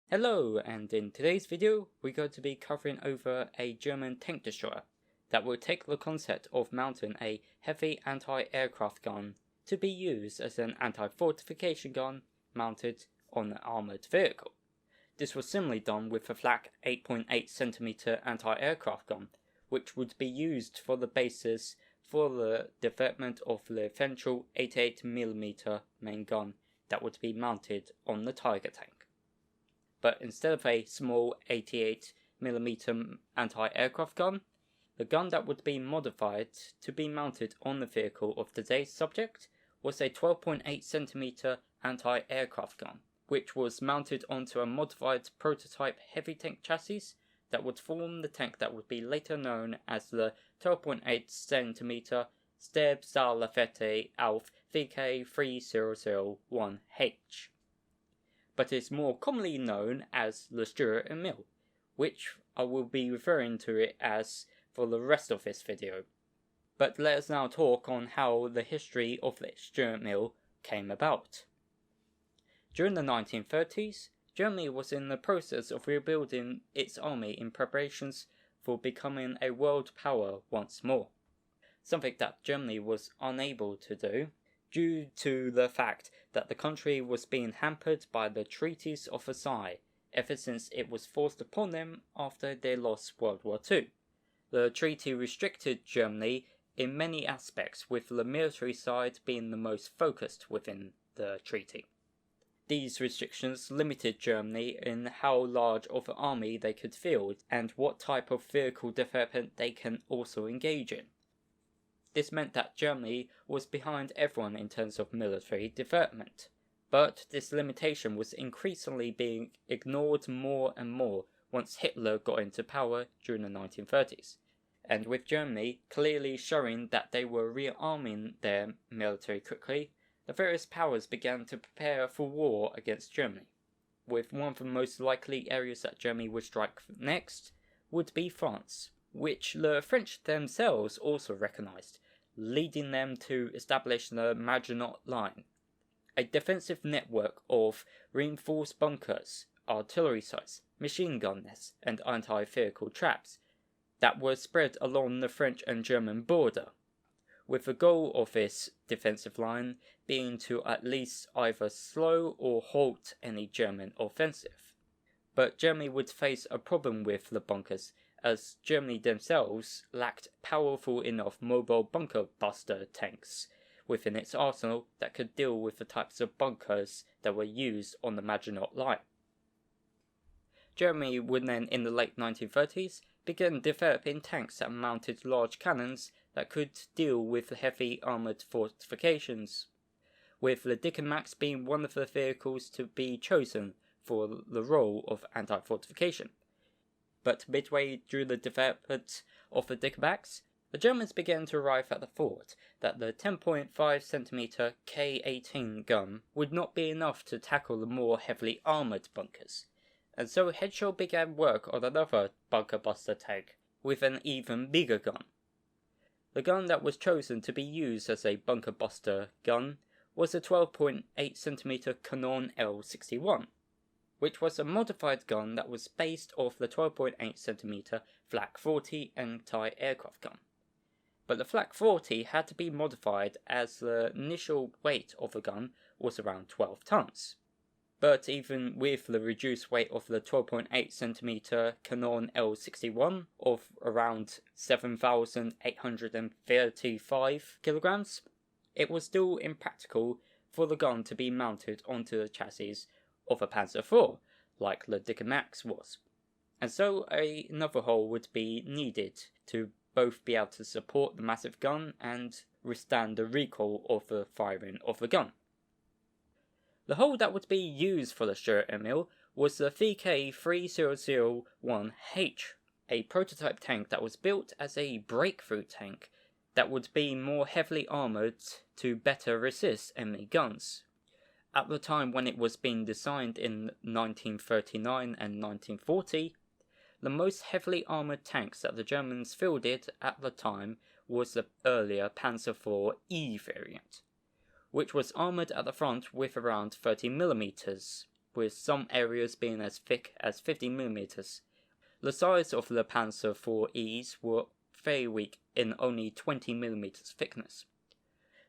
Hello, and in today's video we're going to be covering over a German tank destroyer that will take the concept of mounting a heavy anti-aircraft gun to be used as an anti-fortification gun mounted on an armoured vehicle. This was similarly done with the flak 8.8cm anti-aircraft gun, which would be used for the basis for the development of the eventual 88mm main gun that would be mounted on the Tiger tank. But instead of a small 88mm anti-aircraft gun, the gun that would be modified to be mounted on the vehicle of today's subject was a 12.8cm anti-aircraft gun, which was mounted onto a modified prototype heavy tank chassis that would form the tank that would be later known as the 12.8cm Stabsstahllafette Auf VK3001H. But is more commonly known as the Sturer Emil, which I will be referring to it as for the rest of this video. But let us now talk on how the history of the Sturer Emil came about. During the 1930s, Germany was in the process of rebuilding its army in preparations for becoming a world power once more, something that Germany was unable to do due to the fact that the country was being hampered by the treaties of Versailles ever since it was forced upon them after they lost World War II. The treaty restricted Germany in many aspects, with the military side being the most focused within the treaty. These restrictions limited Germany in how large of an army they could field and what type of vehicle development they can also engage in. This meant that Germany was behind everyone in terms of military development, but this limitation was increasingly being ignored more and more once Hitler got into power during the 1930s, and with Germany clearly showing that they were rearming their military quickly, the various powers began to prepare for war against Germany, with one of the most likely areas that Germany would strike next would be France, which the French themselves also recognised, leading them to establish the Maginot Line, a defensive network of reinforced bunkers, artillery sites, machine gun nests, and anti-vehicle traps that were spread along the French and German border, with the goal of this defensive line being to at least either slow or halt any German offensive. But Germany would face a problem with the bunkers, as Germany themselves lacked powerful enough mobile bunker buster tanks within its arsenal that could deal with the types of bunkers that were used on the Maginot Line. Germany would then, in the late 1930s, begin developing tanks that mounted large cannons that could deal with the heavy armoured fortifications, with the Max being one of the vehicles to be chosen for the role of anti-fortification. But midway through the development of the Max, the Germans began to arrive at the thought that the 10.5cm K-18 gun would not be enough to tackle the more heavily armoured bunkers, and so Henschel began work on another bunker buster tank with an even bigger gun. The gun that was chosen to be used as a bunker buster gun was a 12.8cm Canon L61, which was a modified gun that was based off the 12.8cm Flak 40 anti-aircraft gun. But the Flak 40 had to be modified as the initial weight of the gun was around 12 tons. But even with the reduced weight of the 12.8cm Canon L61 of around 7,835 kilograms, it was still impractical for the gun to be mounted onto the chassis of a Panzer IV, like the Max was, and so another hull would be needed to both be able to support the massive gun and withstand the recoil of the firing of the gun. The hull that would be used for the Sturer Emil was the VK3001H, a prototype tank that was built as a breakthrough tank that would be more heavily armoured to better resist enemy guns. At the time when it was being designed in 1939 and 1940, the most heavily armoured tanks that the Germans fielded at the time was the earlier Panzer IV E variant, which was armoured at the front with around 30mm, with some areas being as thick as 50mm. The sides of the Panzer IV's were very weak in only 20mm thickness.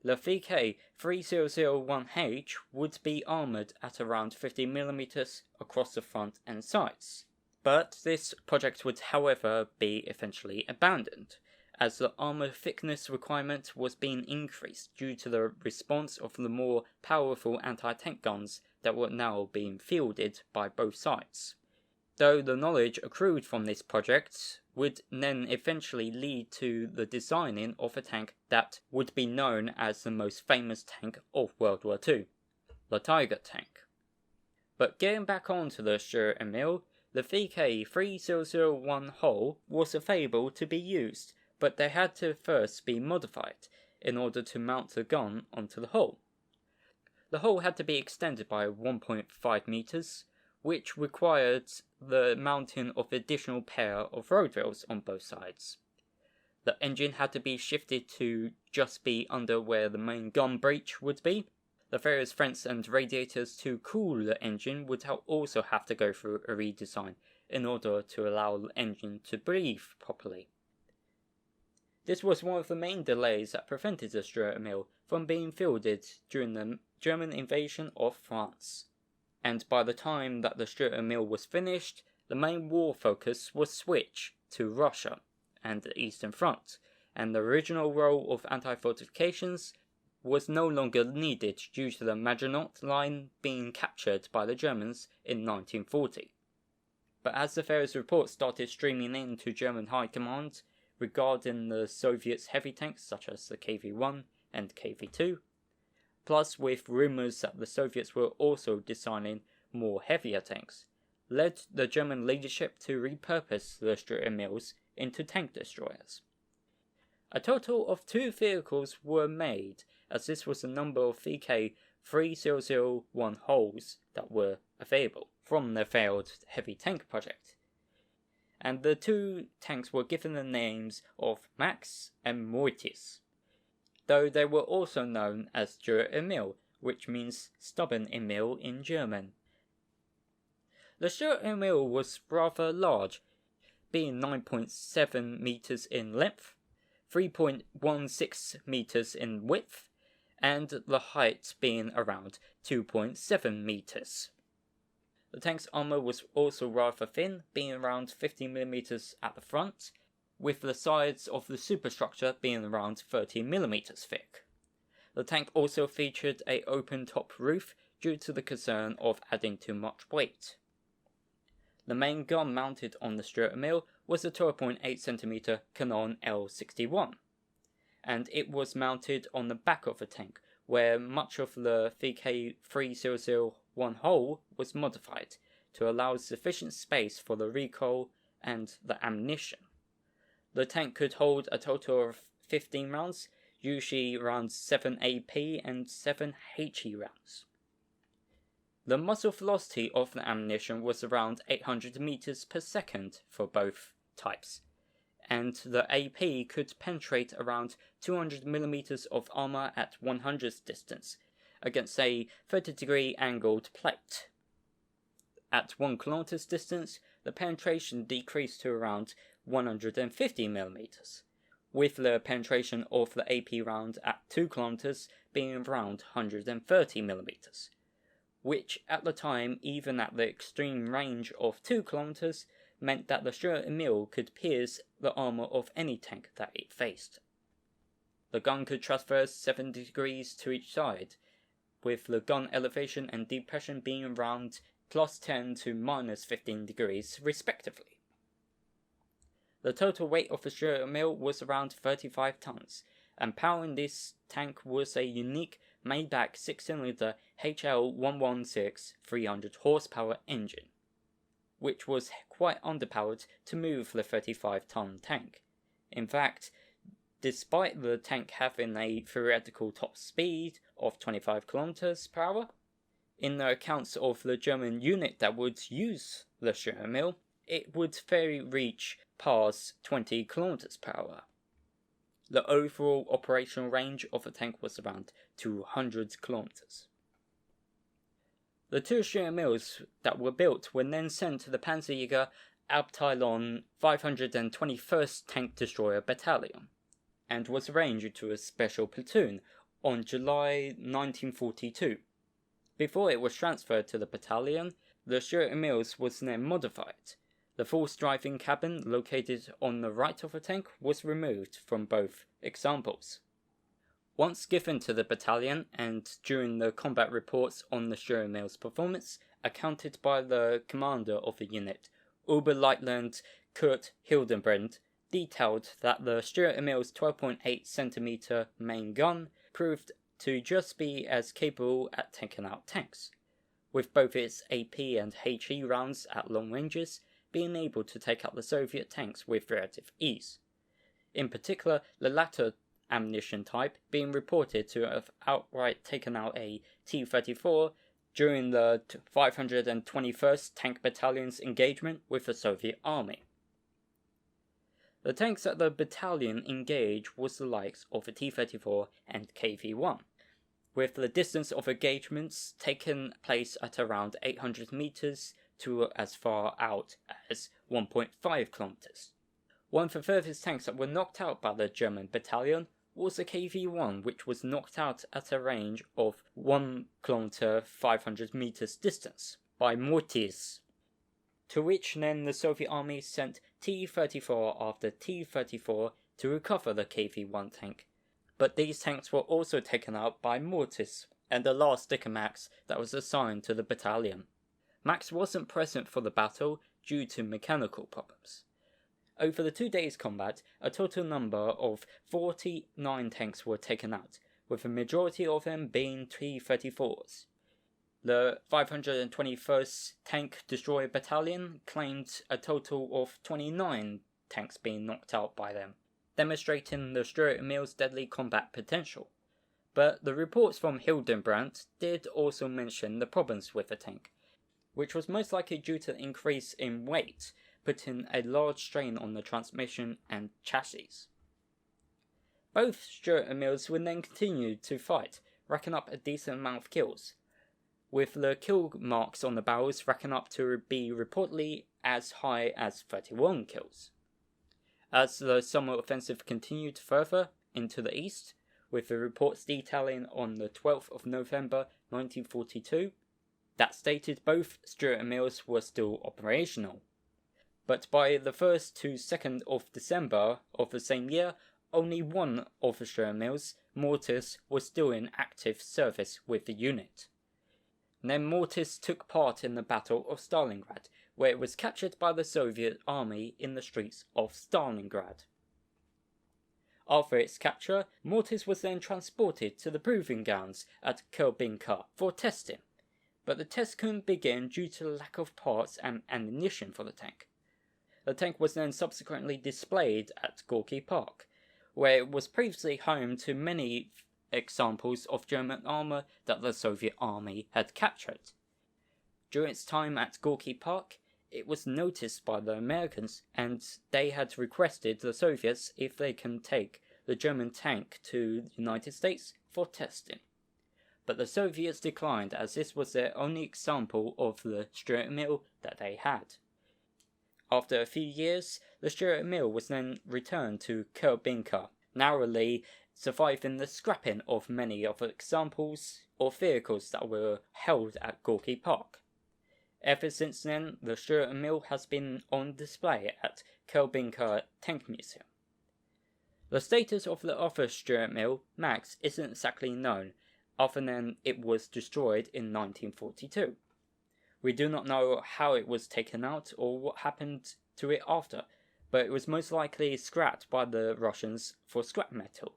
The VK3001H would be armoured at around 50mm across the front and sides. But this project would however be eventually abandoned, as the armour thickness requirement was being increased due to the response of the more powerful anti-tank guns that were now being fielded by both sides. Though the knowledge accrued from this project would then eventually lead to the designing of a tank that would be known as the most famous tank of World War II, the Tiger tank. But getting back onto the Sturer Emil, the VK3001 hull was available to be used, but they had to first be modified in order to mount the gun onto the hull. The hull had to be extended by 1.5 meters, which required the mounting of additional pair of road rails on both sides. The engine had to be shifted to just be under where the main gun breech would be. The various vents and radiators to cool the engine would also have to go through a redesign in order to allow the engine to breathe properly. This was one of the main delays that prevented the Sturer Emil from being fielded during the German invasion of France. And by the time that the Sturer Emil was finished, the main war focus was switched to Russia and the Eastern Front, and the original role of anti-fortifications was no longer needed due to the Maginot Line being captured by the Germans in 1940. But as the various reports started streaming in to German high command regarding the Soviets' heavy tanks such as the KV-1 and KV-2, plus with rumours that the Soviets were also designing more heavier tanks, led the German leadership to repurpose the Sturer Emils into tank destroyers. A total of 2 vehicles were made, as this was the number of VK3001 hulls that were available from the failed heavy tank project. And the 2 tanks were given the names of Max and Mortis, though they were also known as Sturer Emil, which means stubborn Emil in German. The Sturer Emil was rather large, being 9.7 meters in length, 3.16 meters in width, and the height being around 2.7 meters. The tank's armour was also rather thin, being around 50mm at the front, with the sides of the superstructure being around 30mm thick. The tank also featured an open top roof due to the concern of adding too much weight. The main gun mounted on the Sturer Emil was a 12.8cm Canon L61, and it was mounted on the back of the tank, where much of the VK3001 hull was modified to allow sufficient space for the recoil and the ammunition. The tank could hold a total of 15 rounds, usually around 7 AP and 7 HE rounds. The muzzle velocity of the ammunition was around 800 meters per second for both types, and the AP could penetrate around 200mm of armor at 100 distance against a 30-degree angled plate. At 1 kilometers distance, the penetration decreased to around 150mm, with the penetration of the AP round at 2 kilometers being around 130mm, which at the time, even at the extreme range of 2 kilometers, meant that the Sturer Emil could pierce the armour of any tank that it faced. The gun could traverse 70 degrees to each side, with the gun elevation and depression being around +10 to -15 degrees respectively. The total weight of the Sturer Emil was around 35 tons, and powering this tank was a unique Maybach 6-cylinder HL116 300 horsepower engine, which was quite underpowered to move the 35-ton tank. In fact, despite the tank having a theoretical top speed of 25 km per hour, in the accounts of the German unit that would use the Sturer Emil, it would fairly reach past 20 km per hour. The overall operational range of the tank was around 200 km. The 2 Sturer Emils that were built were then sent to the Panzerjäger Abteilung 521st Tank Destroyer Battalion, and was arranged into a special platoon on July 1942. Before it was transferred to the battalion, the Sturer Emils was then modified. The false driving cabin located on the right of the tank was removed from both examples. Once given to the battalion, and during the combat reports on the Sturer Emil's performance, accounted by the commander of the unit, Oberleutnant Kurt Hildenbrand, detailed that the Sturer Emil's 12.8 cm main gun proved to just be as capable at taking out tanks, with both its AP and HE rounds at long ranges being able to take out the Soviet tanks with relative ease. In particular, the latter ammunition type being reported to have outright taken out a T-34 during the 521st Tank Battalion's engagement with the Soviet Army. The tanks that the battalion engaged was the likes of the T-34 and KV-1, with the distance of engagements taking place at around 800 meters to as far out as 1.5 kilometers. One of the furthest tanks that were knocked out by the German battalion was the KV-1, which was knocked out at a range of 1 kilometer 500 meters distance by mortars, to which then the Soviet army sent T-34 after T-34 to recover the KV-1 tank. But these tanks were also taken out by mortars and the last sticker Max that was assigned to the battalion. Max wasn't present for the battle due to mechanical problems. Over the 2 days' combat, a total number of 49 tanks were taken out, with the majority of them being T-34s. The 521st Tank Destroyer Battalion claimed a total of 29 tanks being knocked out by them, demonstrating the Sturer Emil's deadly combat potential. But the reports from Hildenbrand did also mention the problems with the tank, which was most likely due to the increase in weight, putting a large strain on the transmission and chassis. Both Sturer Emils would then continue to fight, racking up a decent amount of kills, with the kill marks on the barrels racking up to be reportedly as high as 31 kills. As the summer offensive continued further into the east, with the reports detailing on the 12th of November 1942, that stated both Sturer Emils were still operational. But by the 1st to 2nd of December of the same year, only one of the Sturer Emils, Mortis, was still in active service with the unit. Then Mortis took part in the Battle of Stalingrad, where it was captured by the Soviet army in the streets of Stalingrad. After its capture, Mortis was then transported to the proving grounds at Kubinka for testing, but the test couldn't begin due to the lack of parts and ammunition for the tank. The tank was then subsequently displayed at Gorky Park, where it was previously home to many examples of German armour that the Soviet army had captured. During its time at Gorky Park, it was noticed by the Americans, and they had requested the Soviets if they can take the German tank to the United States for testing. But the Soviets declined, as this was their only example of the Sturer Emil that they had. After a few years, the Sturer Emil was then returned to Kubinka, narrowly surviving the scrapping of many of the examples of vehicles that were held at Gorky Park. Ever since then, the Sturer Emil has been on display at Kubinka Tank Museum. The status of the other Sturer Emil, Max, isn't exactly known, other than it was destroyed in 1942. We do not know how it was taken out or what happened to it after, but it was most likely scrapped by the Russians for scrap metal.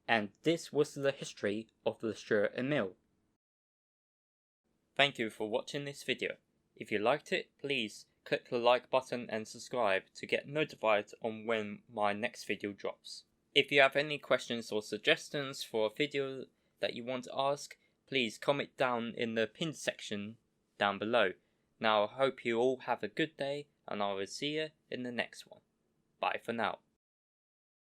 And this was the history of the Sturer Emil. Thank you for watching this video. If you liked it, please click the like button and subscribe to get notified on when my next video drops. If you have any questions or suggestions for a video that you want to ask, please comment down in the pinned section down below. Now I hope you all have a good day, and I will see you in the next one. Bye for now.